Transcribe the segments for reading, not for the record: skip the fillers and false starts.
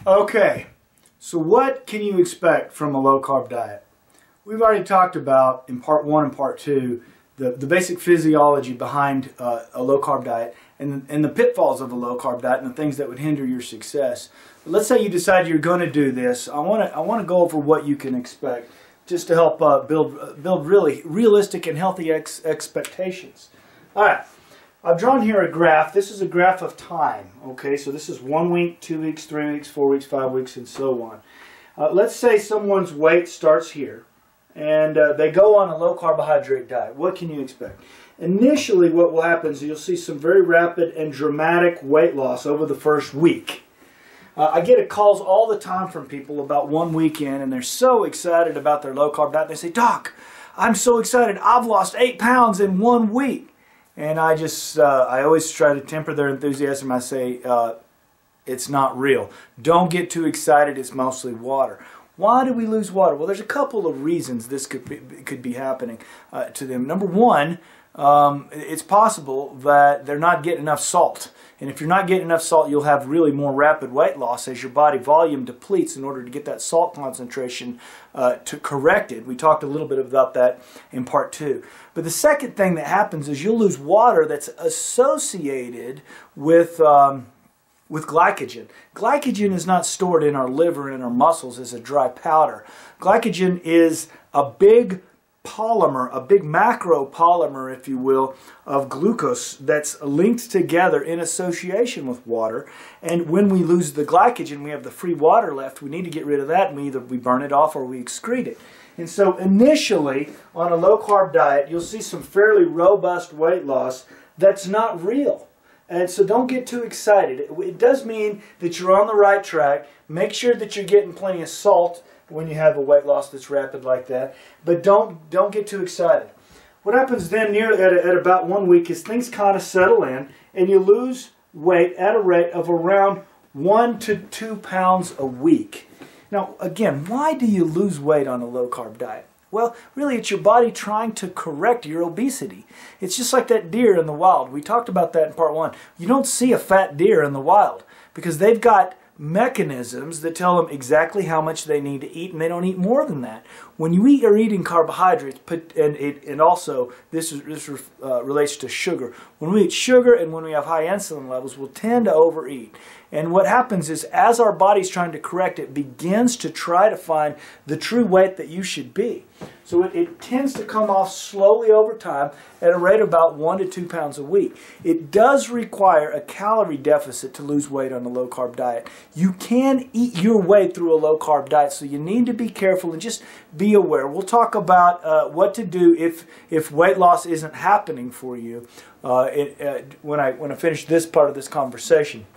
Okay, so what can you expect from a low-carb diet? We've already talked about in part 1 and part 2 the basic physiology behind a low-carb diet and the pitfalls of a low-carb diet and the things that would hinder your success. But let's say you decide you're going to do this. I want to go over what you can expect just to help build really realistic and healthy expectations. All right. I've drawn here a graph. This is a graph of time. Okay, so this is 1 week, 2 weeks, 3 weeks, 4 weeks, 5 weeks, and so on. Let's say someone's weight starts here, and they go on a low-carbohydrate diet. What can you expect? Initially, what will happen is you'll see some very rapid and dramatic weight loss over the first week. I get calls all the time from people about 1 week in, and they're so excited about their low-carb diet. They say, "Doc, I'm so excited. I've lost 8 pounds in 1 week." And I always try to temper their enthusiasm. I say, it's not real. Don't get too excited. It's mostly water. Why do we lose water? Well, there's a couple of reasons this could be happening to them. Number one, it's possible that they're not getting enough salt. And if you're not getting enough salt, you'll have really more rapid weight loss as your body volume depletes in order to get that salt concentration corrected. We talked a little bit about that in part 2. But the second thing that happens is you'll lose water that's associated with glycogen. Glycogen is not stored in our liver and in our muscles as a dry powder. Glycogen is a big polymer, a big macro polymer, if you will, of glucose that's linked together in association with water. And when we lose the glycogen, we have the free water left. We need to get rid of that, and either we burn it off or we excrete it. And so initially, on a low-carb diet, you'll see some fairly robust weight loss that's not real. And so don't get too excited. It does mean that you're on the right track. Make sure that you're getting plenty of salt when you have a weight loss that's rapid like that. But don't get too excited. What happens then at about 1 week is things kind of settle in and you lose weight at a rate of around 1 to 2 pounds a week. Now, again, why do you lose weight on a low-carb diet? Well, really, it's your body trying to correct your obesity. It's just like that deer in the wild. We talked about that in part 1. You don't see a fat deer in the wild because they've got mechanisms that tell them exactly how much they need to eat, and they don't eat more than that. When you are eating carbohydrates, and also this relates to sugar. When we eat sugar and when we have high insulin levels, we'll tend to overeat. And what happens is, as our body's trying to correct, it begins to try to find the true weight that you should be. So it tends to come off slowly over time at a rate of about 1 to 2 pounds a week. It does require a calorie deficit to lose weight on a low-carb diet. You can eat your way through a low-carb diet, so you need to be careful and just be aware. We'll talk about what to do if weight loss isn't happening for you when I finish this part of this conversation.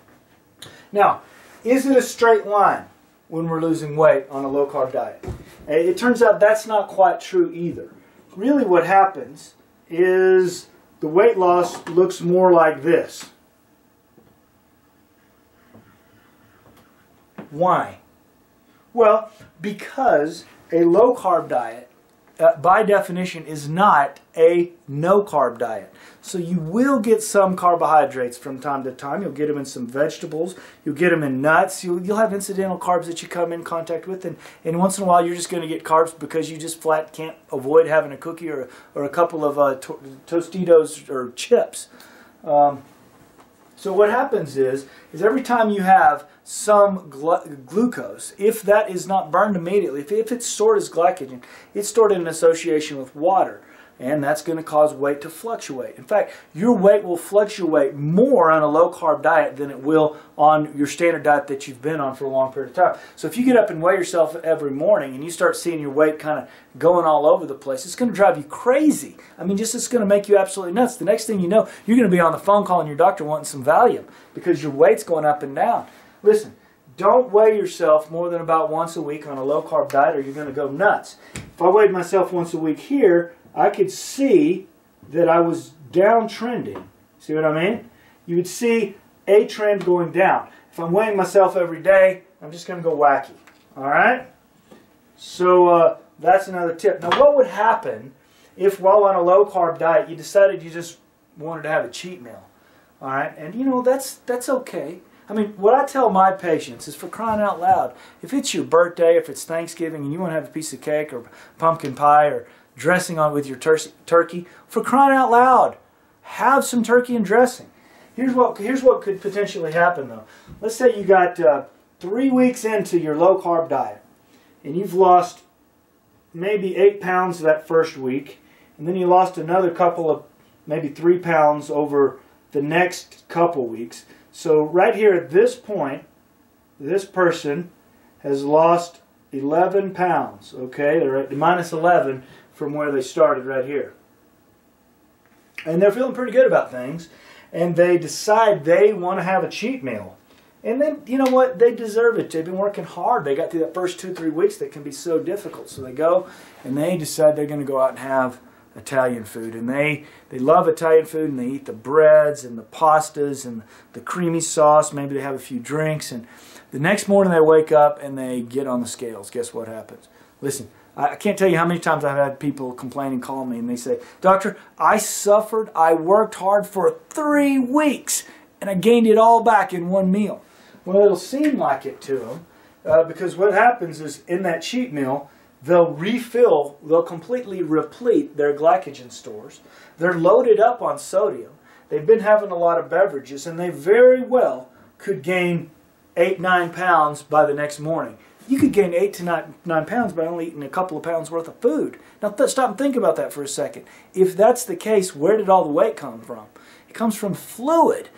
Now, is it a straight line when we're losing weight on a low-carb diet? It turns out that's not quite true either. Really what happens is the weight loss looks more like this. Why? Well, because a low-carb diet, by definition, is not a no-carb diet. So you will get some carbohydrates from time to time. You'll get them in some vegetables. You'll get them in nuts. You'll have incidental carbs that you come in contact with. And once in a while, you're just going to get carbs because you just flat can't avoid having a cookie or a couple of Tostitos or chips. So what happens is every time you have some glucose, if that is not burned immediately, if it's stored as glycogen, it's stored in association with water. And that's going to cause weight to fluctuate. In fact, your weight will fluctuate more on a low-carb diet than it will on your standard diet that you've been on for a long period of time. So if you get up and weigh yourself every morning and you start seeing your weight kind of going all over the place, it's going to drive you crazy. I mean, it's going to make you absolutely nuts. The next thing you know, you're going to be on the phone calling your doctor wanting some Valium because your weight's going up and down. Listen, don't weigh yourself more than about once a week on a low-carb diet or you're going to go nuts. If I weighed myself once a week here, I could see that I was downtrending. See what I mean? You would see a trend going down. If I'm weighing myself every day, I'm just going to go wacky. All right? So that's another tip. Now, what would happen if while on a low-carb diet you decided you just wanted to have a cheat meal? All right? And, you know, that's okay. I mean, what I tell my patients is, for crying out loud, if it's your birthday, if it's Thanksgiving, and you want to have a piece of cake or pumpkin pie or dressing on with your turkey, for crying out loud, have some turkey and dressing. Here's what could potentially happen, though. Let's say you got 3 weeks into your low-carb diet, and you've lost maybe 8 pounds that first week, and then you lost another couple of, maybe 3 pounds over the next couple weeks. So right here at this point, this person has lost 11 pounds. Okay, they're at minus 11 from where they started right here. And they're feeling pretty good about things, and they decide they want to have a cheat meal. And then, you know what, they deserve it. They've been working hard. They got through that first 2-3 weeks that can be so difficult. So they go and they decide they're going to go out and have Italian food. And they love Italian food, and they eat the breads and the pastas and the creamy sauce. Maybe they have a few drinks. And the next morning they wake up and they get on the scales. Guess what happens? Listen, I can't tell you how many times I've had people complain and call me and they say, "Doctor, I suffered, I worked hard for 3 weeks and I gained it all back in one meal." Well, it'll seem like it to them because what happens is, in that cheat meal, they'll completely replete their glycogen stores. They're loaded up on sodium. They've been having a lot of beverages, and they very well could gain 8-9 pounds by the next morning. You could gain 8 to 9 pounds by only eating a couple of pounds worth of food. Now stop and think about that for a second. If that's the case, where did all the weight come from? It comes from fluid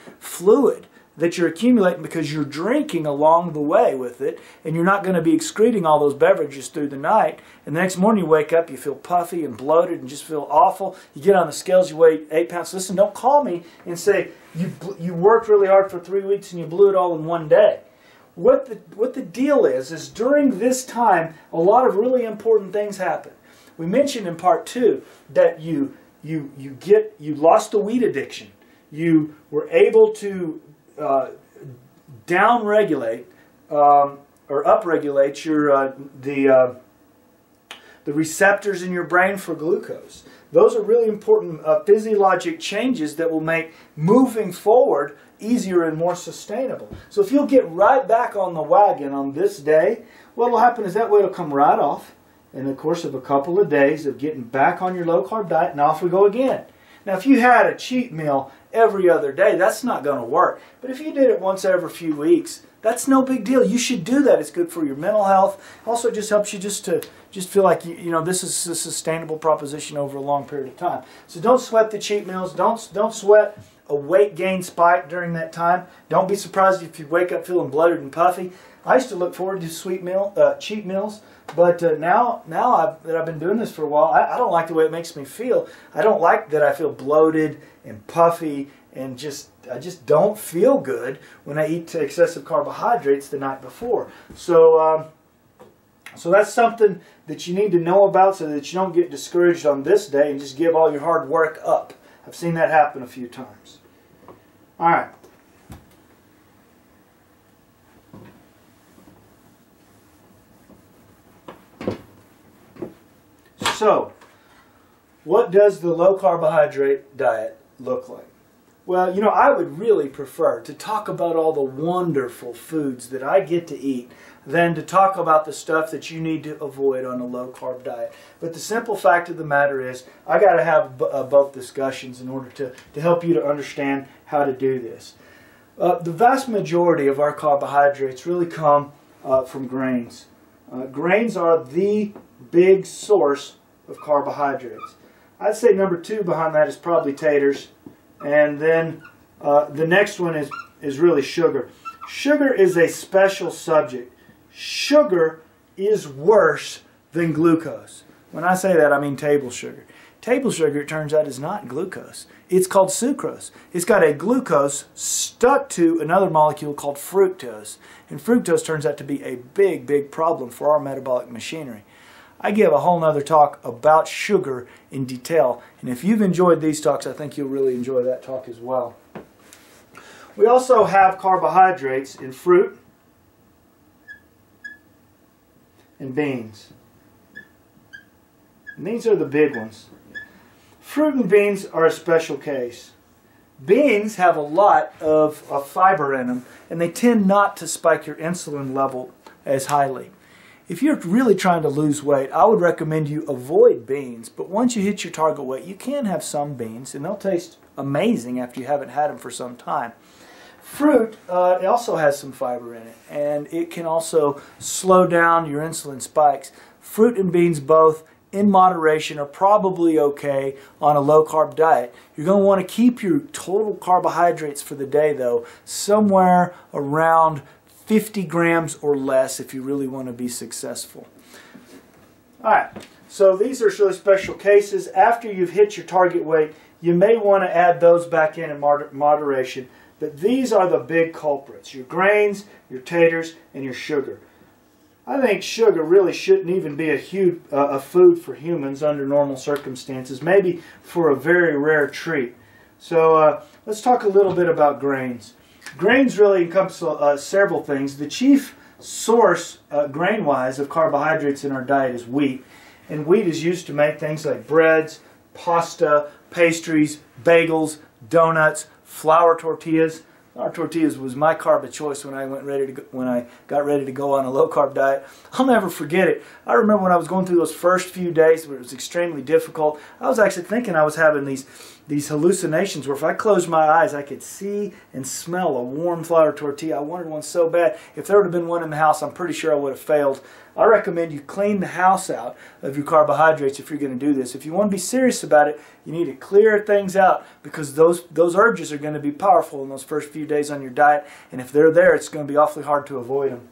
that you're accumulating because you're drinking along the way with it, and you're not going to be excreting all those beverages through the night. And the next morning you wake up, you feel puffy and bloated and just feel awful. You get on the scales, you weigh 8 pounds. Listen, don't call me and say you worked really hard for 3 weeks and you blew it all in one day. What the deal is during this time, a lot of really important things happen. We mentioned in part 2 that you lost the wheat addiction. You were able to down-regulate or upregulate your the receptors in your brain for glucose. Those are really important physiologic changes that will make moving forward easier and more sustainable. So if you'll get right back on the wagon on this day, what will happen is that weight will come right off in the course of a couple of days of getting back on your low-carb diet, and off we go again. Now, if you had a cheat meal every other day, that's not going to work. But if you did it once every few weeks, that's no big deal. You should do that. It's good for your mental health. Also, it just helps you just feel like you know this is a sustainable proposition over a long period of time. So don't sweat the cheat meals. Don't sweat a weight gain spike during that time. Don't be surprised if you wake up feeling bloated and puffy. I used to look forward to cheat meals, but now that I've been doing this for a while, I don't like the way it makes me feel. I don't like that I feel bloated and puffy, and I just don't feel good when I eat excessive carbohydrates the night before. So that's something that you need to know about so that you don't get discouraged on this day and just give all your hard work up. I've seen that happen a few times. All right. So, what does the low carbohydrate diet look like? Well, you know, I would really prefer to talk about all the wonderful foods that I get to eat than to talk about the stuff that you need to avoid on a low carb diet. But the simple fact of the matter is, I got to have both discussions in order to help you to understand how to do this. The vast majority of our carbohydrates really come from grains. Grains are the big source of carbohydrates. I'd say number 2 behind that is probably taters, and then the next one is really sugar. Sugar is a special subject. Sugar is worse than glucose. When I say that, I mean table sugar. Table sugar, it turns out, is not glucose. It's called sucrose. It's got a glucose stuck to another molecule called fructose. And fructose turns out to be a big, big problem for our metabolic machinery. I give a whole nother talk about sugar in detail. And if you've enjoyed these talks, I think you'll really enjoy that talk as well. We also have carbohydrates in fruit and beans. And these are the big ones. Fruit and beans are a special case. Beans have a lot of fiber in them, and they tend not to spike your insulin level as highly. If you're really trying to lose weight, I would recommend you avoid beans, but once you hit your target weight, you can have some beans, and they'll taste amazing after you haven't had them for some time. Fruit it also has some fiber in it, and it can also slow down your insulin spikes. Fruit and beans both, in moderation, are probably okay on a low-carb diet. You're going to want to keep your total carbohydrates for the day, though, somewhere around 50 grams or less if you really want to be successful. Alright, so these are really special cases. After you've hit your target weight, you may want to add those back in moderation. But these are the big culprits: your grains, your taters, and your sugar. I think sugar really shouldn't even be a food for humans under normal circumstances, maybe for a very rare treat. So let's talk a little bit about grains. Grains really encompass several things. The chief source, grain-wise, of carbohydrates in our diet is wheat. And wheat is used to make things like breads, pasta, pastries, bagels, donuts, flour tortillas. Flour tortillas was my carb of choice when I got ready to go on a low-carb diet. I'll never forget it. I remember when I was going through those first few days where it was extremely difficult, I was actually thinking I was having these hallucinations where if I closed my eyes I could see and smell a warm flour tortilla. I wanted one so bad. If there would have been one in the house, I'm pretty sure I would have failed. I recommend you clean the house out of your carbohydrates if you're going to do this. If you want to be serious about it, you need to clear things out, because those urges are going to be powerful in those first few days on your diet, and if they're there, it's going to be awfully hard to avoid them.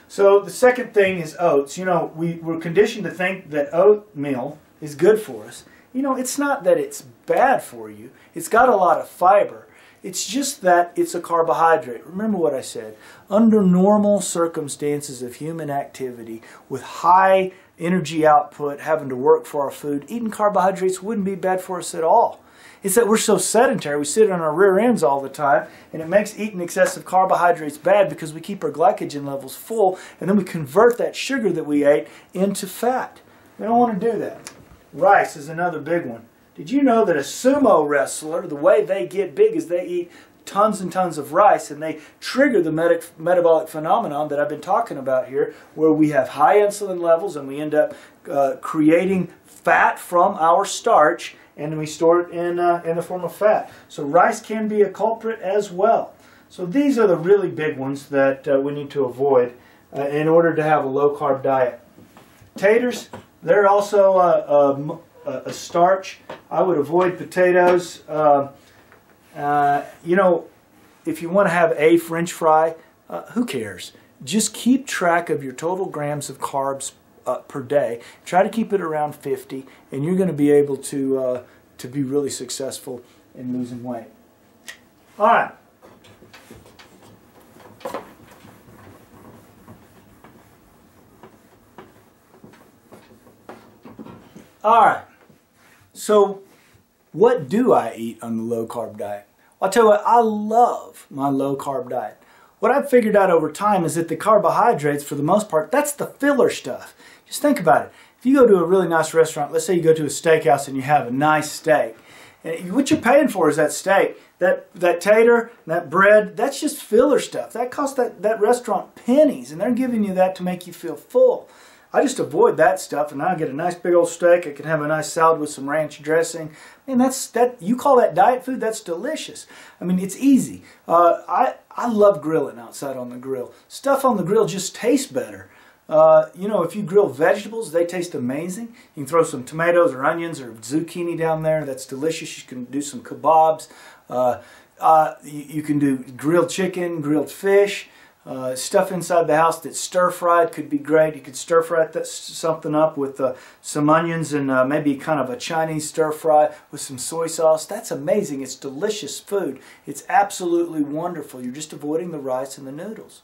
So the second thing is oats. You know, we're conditioned to think that oatmeal is good for us. You know, it's not that it's bad for you. It's got a lot of fiber. It's just that it's a carbohydrate. Remember what I said. Under normal circumstances of human activity, with high energy output, having to work for our food, eating carbohydrates wouldn't be bad for us at all. It's that we're so sedentary, we sit on our rear ends all the time, and it makes eating excessive carbohydrates bad because we keep our glycogen levels full, and then we convert that sugar that we ate into fat. We don't want to do that. Rice is another big one. Did you know that a sumo wrestler, the way they get big is they eat tons and tons of rice, and they trigger the metabolic phenomenon that I've been talking about here, where we have high insulin levels and we end up creating fat from our starch, and then we store it in the form of fat. So rice can be a culprit as well. So these are the really big ones that we need to avoid in order to have a low-carb diet. Taters, they're also a starch. I would avoid potatoes. You know, if you want to have a French fry, who cares? Just keep track of your total grams of carbs per day. Try to keep it around 50, and you're going to be able to be really successful in losing weight. All right. All right. So, what do I eat on the low-carb diet? Well, I'll tell you what, I love my low-carb diet. What I've figured out over time is that the carbohydrates, for the most part, that's the filler stuff. Just think about it. If you go to a really nice restaurant, let's say you go to a steakhouse and you have a nice steak, and what you're paying for is that steak. That tater, that bread, that's just filler stuff. That costs that restaurant pennies, and they're giving you that to make you feel full. I just avoid that stuff, and I get a nice big old steak. I can have a nice salad with some ranch dressing. And you call that diet food? That's delicious. I mean, it's easy. I love grilling outside on the grill. Stuff on the grill just tastes better. You know, if you grill vegetables, they taste amazing. You can throw some tomatoes or onions or zucchini down there. That's delicious. You can do some kebabs. You can do grilled chicken, grilled fish. Stuff inside the house that's stir-fried could be great. You could stir-fry something up with some onions and maybe kind of a Chinese stir-fry with some soy sauce. That's amazing. It's delicious food. It's absolutely wonderful. You're just avoiding the rice and the noodles.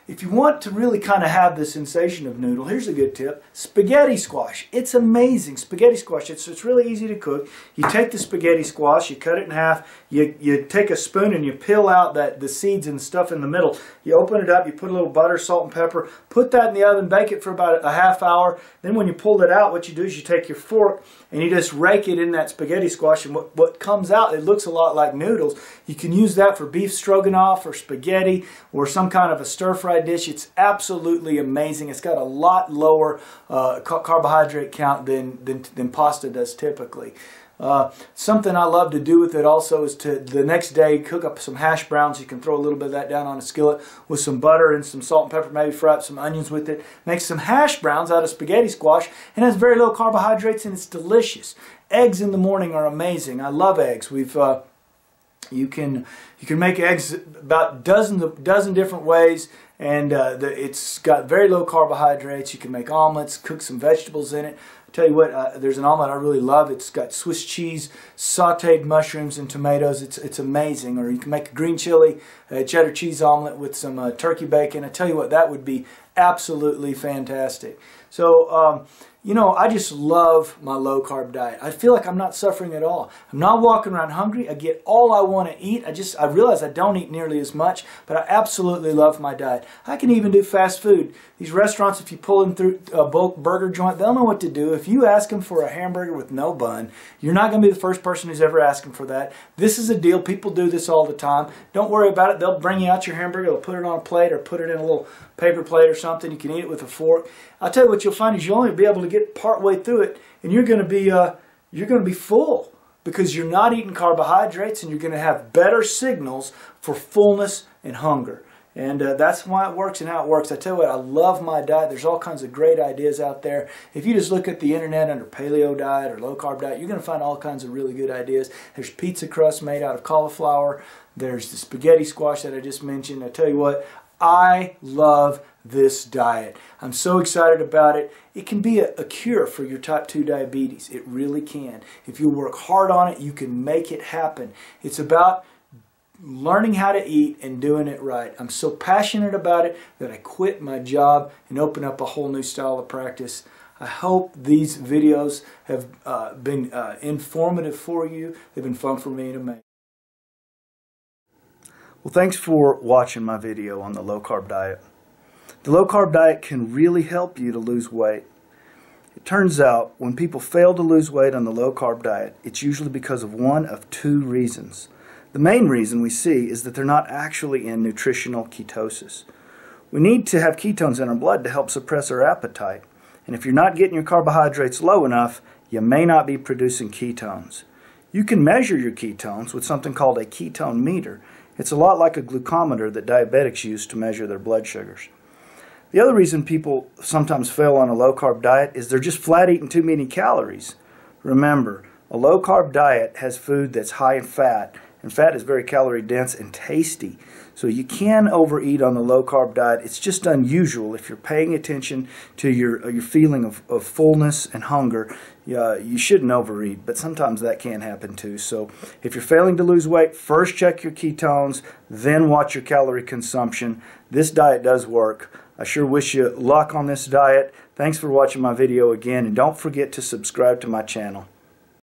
if you want to really kind of have the sensation of noodle, here's a good tip. Spaghetti squash. It's amazing. Spaghetti squash. It's really easy to cook. You take the spaghetti squash, you cut it in half, you take a spoon and you peel out the seeds and stuff in the middle. You open it up, you put a little butter, salt, and pepper, put that in the oven, bake it for about a half hour. Then when you pull it out, what you do is you take your fork and you just rake it in that spaghetti squash, and what comes out, it looks a lot like noodles. You can use that for beef stroganoff or spaghetti or some kind of a stir-fry dish. It's absolutely amazing. It's got a lot lower carbohydrate count than pasta does typically. Something I love to do with it also is to the next day cook up some hash browns. You can throw a little bit of that down on a skillet with some butter and some salt and pepper, maybe fry up some onions with it. Make some hash browns out of spaghetti squash, and it has very low carbohydrates and it's delicious. Eggs in the morning are amazing. I love eggs. You can make eggs about a dozen different ways, and it's got very low carbohydrates. You can make omelets, cook some vegetables in it. Tell you what, there's an omelet I really love. It's got Swiss cheese, sauteed mushrooms, and tomatoes. It's amazing. Or you can make a green chili, cheddar cheese omelet with some turkey bacon. I tell you what, that would be absolutely fantastic. So, you know, I just love my low carb diet. I feel like I'm not suffering at all. I'm not walking around hungry. I get all I want to eat. I realize I don't eat nearly as much, but I absolutely love my diet. I can even do fast food. These restaurants, if you pull them through a bulk burger joint, they'll know what to do. If you ask them for a hamburger with no bun, you're not going to be the first person who's ever asked them for that. This is a deal. People do this all the time. Don't worry about it. They'll bring you out your hamburger. They'll put it on a plate or put it in a little paper plate or something. You can eat it with a fork. I'll tell you what you'll find is you'll only be able to get part way through it, and you're going to be full because you're not eating carbohydrates, and you're going to have better signals for fullness and hunger. And that's why it works and how it works. I tell you what, I love my diet. There's all kinds of great ideas out there. If you just look at the internet under paleo diet or low carb diet, you're going to find all kinds of really good ideas. There's pizza crust made out of cauliflower. There's the spaghetti squash that I just mentioned. I tell you what, I love this diet. I'm so excited about it. It can be a cure for your type 2 diabetes. It really can. If you work hard on it, you can make it happen. It's about learning how to eat and doing it right. I'm so passionate about it that I quit my job and open up a whole new style of practice. I hope these videos have been informative for you. They've been fun for me to make. Well, thanks for watching my video on the low carb diet. The low carb diet can really help you to lose weight. It turns out when people fail to lose weight on the low carb diet, it's usually because of one of two reasons. The main reason we see is that they're not actually in nutritional ketosis. We need to have ketones in our blood to help suppress our appetite. And if you're not getting your carbohydrates low enough, you may not be producing ketones. You can measure your ketones with something called a ketone meter. It's a lot like a glucometer that diabetics use to measure their blood sugars. The other reason people sometimes fail on a low-carb diet is they're just flat eating too many calories. Remember, a low-carb diet has food that's high in fat, and fat is very calorie-dense and tasty. So you can overeat on the low-carb diet. It's just unusual. If you're paying attention to your feeling of fullness and hunger, you shouldn't overeat, but sometimes that can happen too. So if you're failing to lose weight, first check your ketones, then watch your calorie consumption. This diet does work. I sure wish you luck on this diet. Thanks for watching my video again, and don't forget to subscribe to my channel.